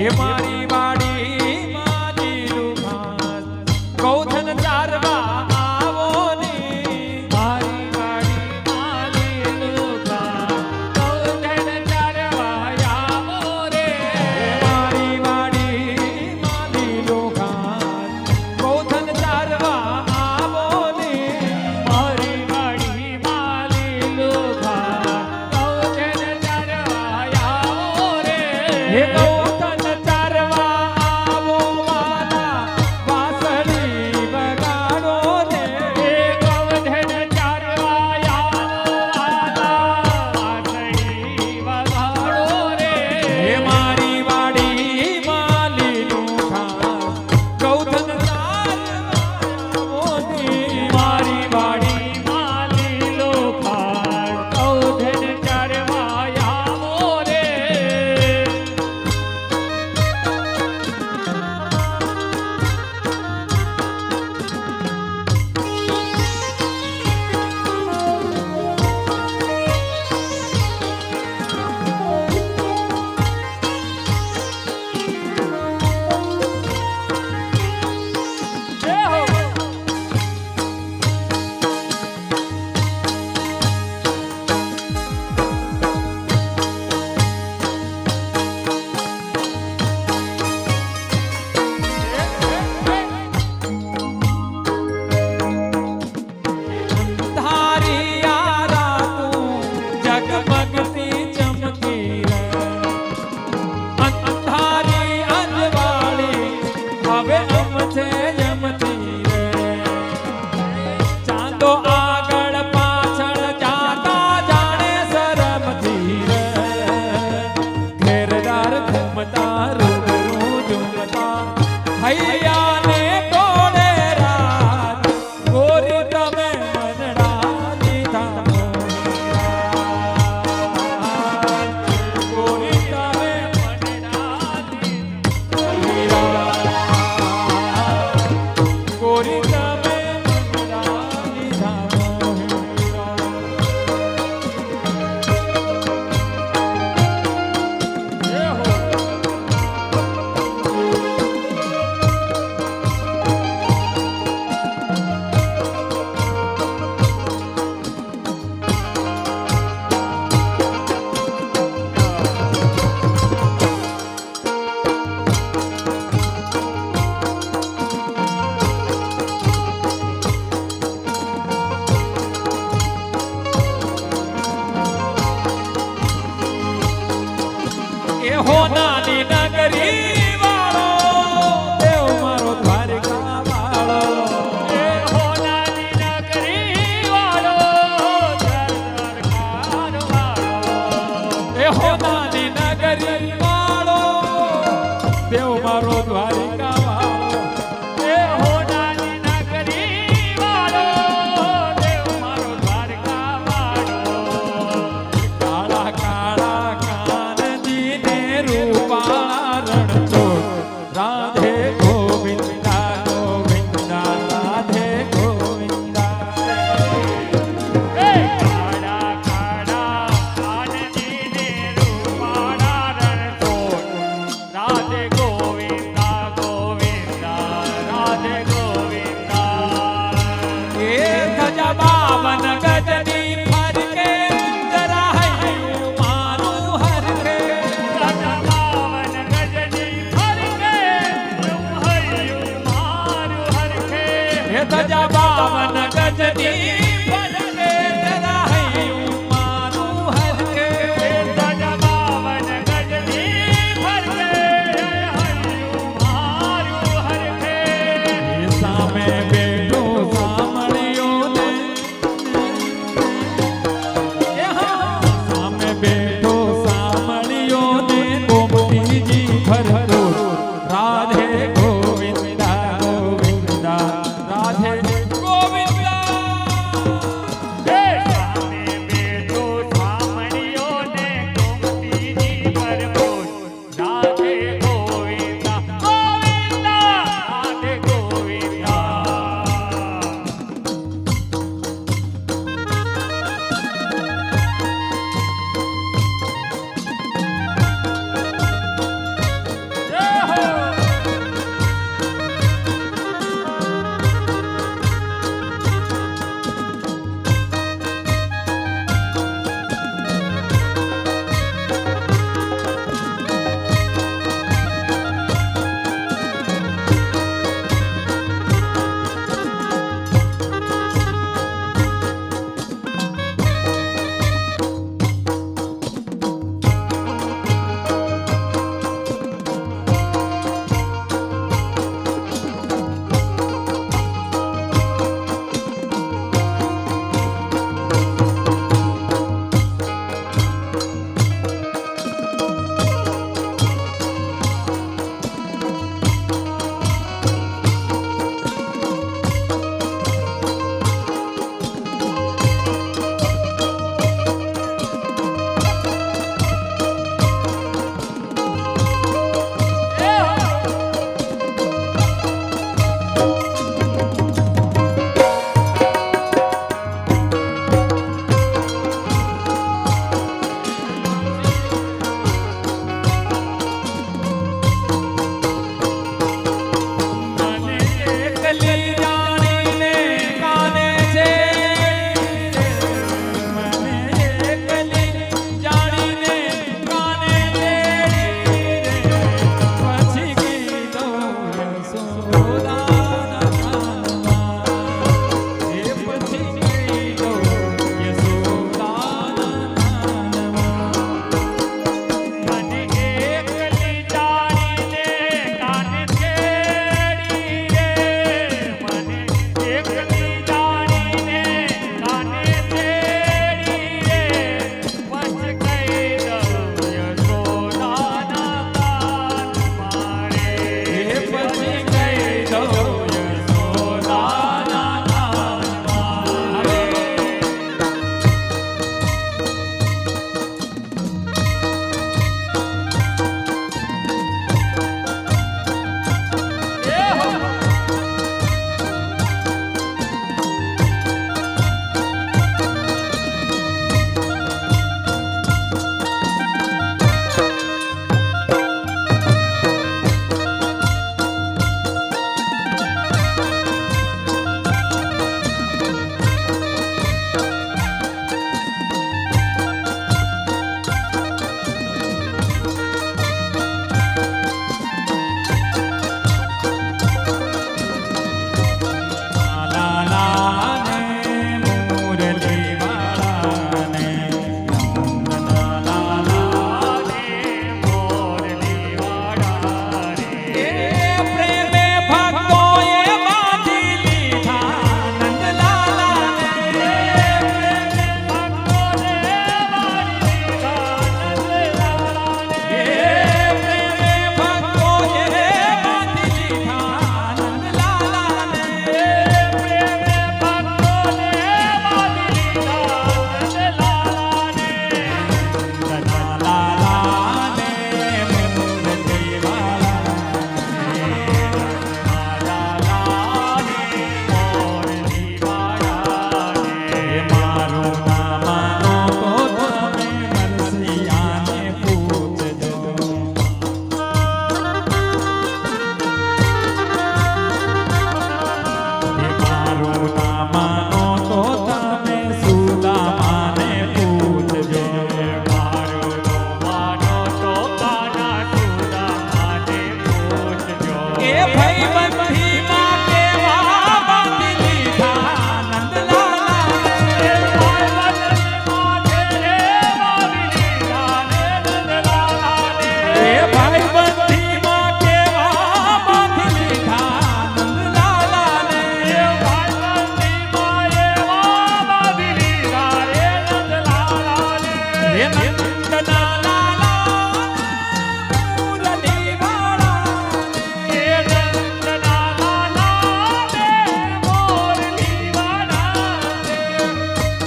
હે મારી વાડી મારી રૂપાસ ગૌધન ચારવા આવો ને મારી વાડી મારી રૂપાસ ગૌધન ચારવા આવો રે મારી વાડી મારી રૂપાસ ગૌધન ચારવા આવો ને મારી વાડી મારી રૂપાસ ગૌધન ચારવા આવો રે હે ગૌધન ચારવા આવો વાલા વાસળી વગાડો ને હે ગૌધન ચારવા આવો વાલા વાસળી વગાડો રે હે મારી વાડી માલીનું ખાસ ગૌધન ચારવા આવો ને મારી વાડી માલી લોખાર ગૌધન ચારવા આવો રે જય હો તારી આ રાતું જગમગતી ચમકી રે અંધારી અંજવાળી હવે અમથે જમતી રે ચાંદો આગળ પાછળ જાતા જાણે શરમથી રે ઘેરદાર ઘૂમતા રૂબરૂ ઝૂમતા હૈયાને કોડે રાત ગોરી તમે મનડા લીધા ગોરી તમે મનડા લીધા ગોરી તમે મનડા લીધા જય હો એ હોનાની નગરી વાળો દેવ મારો દ્વારકા વાળો એ હોનાની નગરી વાળો દ્વારકાર વાળો એ હોનાની નગરી વાળો દેવ મારો દ્વારકા વાળો એ હોનાની નગરી વાળો દેવ મારો દ્વારકા વાળો કાળા કાળા કાનજીને રૂપાળા રણછોડ રાધે ગોવિંદા ગોવિંદા રાધે ગોવિંદા એ કાળા કાળા કાનજીને રૂપાળા રણછોડ રાધે ગોવિંદા ગોવિંદા રાધે ગોવિંદા એ ગજા બાવન ગજની ફરકે જરા હૈયું મારું હરકે પાવન ગજની હરખે હૈયું મારું હરખે હે ગજા બાવન ગજની ફરકે જરા હૈયું મારું હરકે ગજ પાવન ગજની હરખે હૈયું મારું હરખે એ સામે બેઠો સાંભળ્યો ને એ હા સામે બેઠો સાંભળ્યો ને ગોમતીજી ભરતો રાધે ગોવિંદા ગોવિંદા રાધે ગોવિંદા હે સામે બેઠો સામણિયો ને ગોમતીજી ભરપૂર રાધે ગોવિંદા ગોવિંદા રાધે ગોવિંદા નંદના લાલા મુરલી વાળા એ નંદના લાલા ને મોરલી વાળા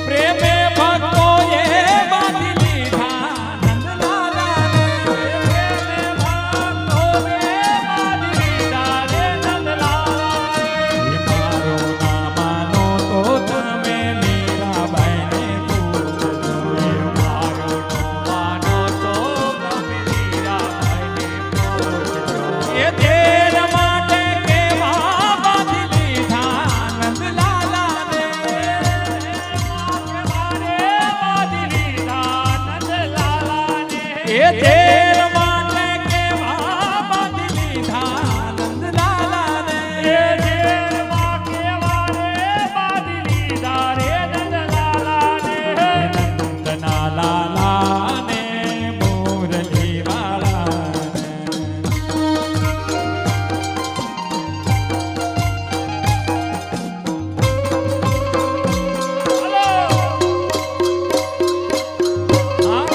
પ્રેમે ભક્તોએ બાંધી લીધા નંદલાલાને પ્રેમે ભક્તોને બાંધી લીધા રે નંદલાલાને. એ મારો ના માનો તો તમે મીરાબાઈને પૂછજો મારો નો માનો તો તમે મીરાબાઈને પૂછજો. એ તેર માટે કેવા બાંધી લીધા નંદલાલાને એ તેર માટે કેવા બાંધી લીધા નંદલાલાને નંદના લાલાને મુરલી વાળાને આ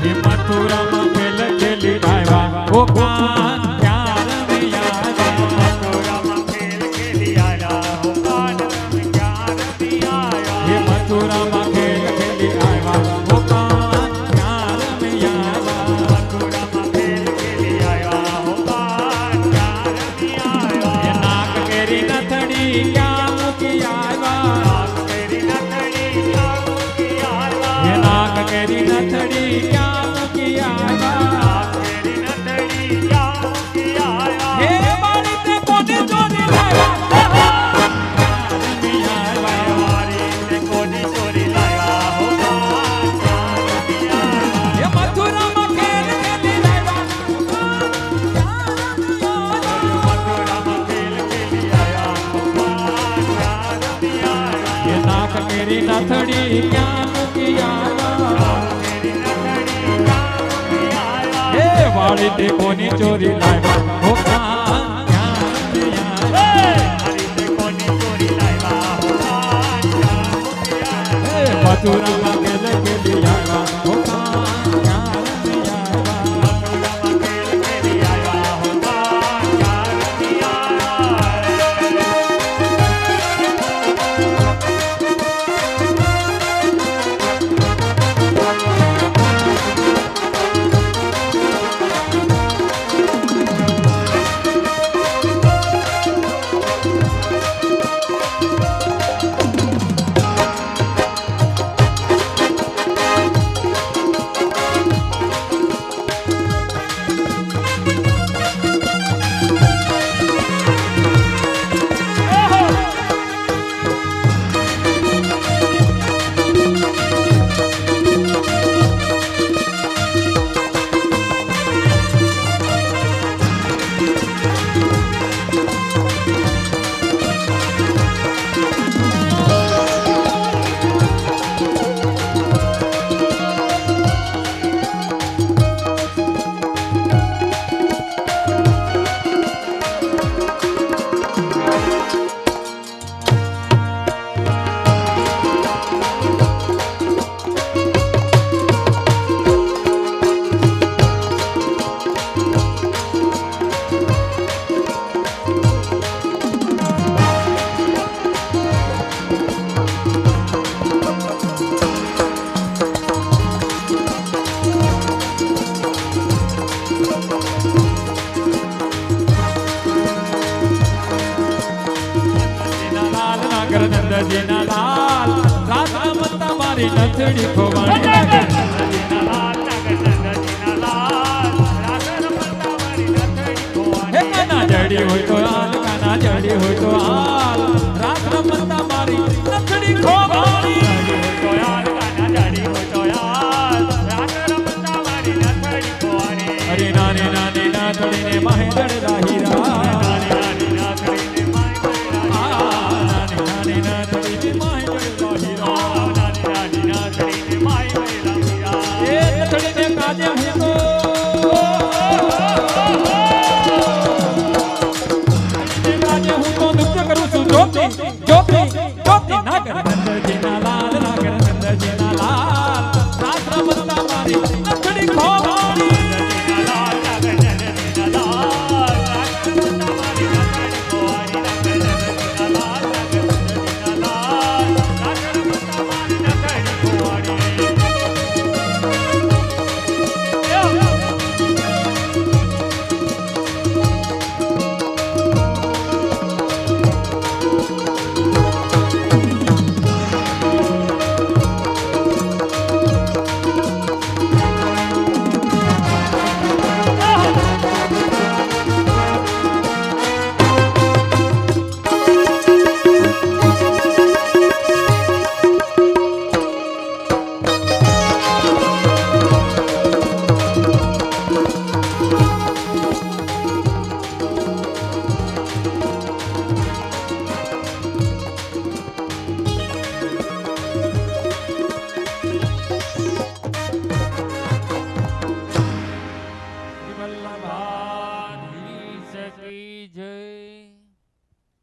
છે મથુરામાં ખેલ ખેલી આવ્યા ઓ કાન ક્યાં રમી આવ્યા હે મથુરામાં ખેલ ખેલી આવ્યા ઓ કાન ક્યાં રમી આવ્યા એ નાક કેરી નથડી ક્યાં મૂકી આવ્યા એ નાક કેરી નથડી ક્યાં મૂકી આવ્યા હે મારી તે કોને ચોરી લાવ્યા રમી આવ્યા એ મથુરામાં ખેલ ખેલી આવ્યા એ નાક કેરી નથડી ક્યાં મૂકી આવ્યા હે વાળી તે કોની ચોરી લાવ્યા ઓ કાન ક્યાં રમી આવ્યા હે મથુરામાં ખેલ ખેલી આવ્યા ઓ કાન ક્યાં રમી આવ્યા નંદજીના લાલ રાત રમતા મારી નથડી ખોવાણી લાગે નંદજીના લાલ નંદજીના લાલ રાત રમતા મારી નથડી ખોવાણી. હે કાના જડી હોય તો હાલ કાના જડી હોય તો હાલ રાત રમતા મારી નથડી ખોવાણી તો યાર કાના જાડી હોય તો યાર રાત રમતા મારી નથડી ખોવાણી. અરે નાની નાની નાથડીને માહે જડેલા હીરા નાની નાની નાથડીને માય ગયેલા નાની નાની નાથડીને માહે જડેલા હીરા નાની નાની નાથડીને માય ગયેલા હીરા. એ નથડીને કાજે હું તો કાજે હું તો નૃત્ય કરું છું જોતી જોતી જોતી નાગર નંદજીના લાલ નાગર નંદજીના લાલ રાત રમતા મારી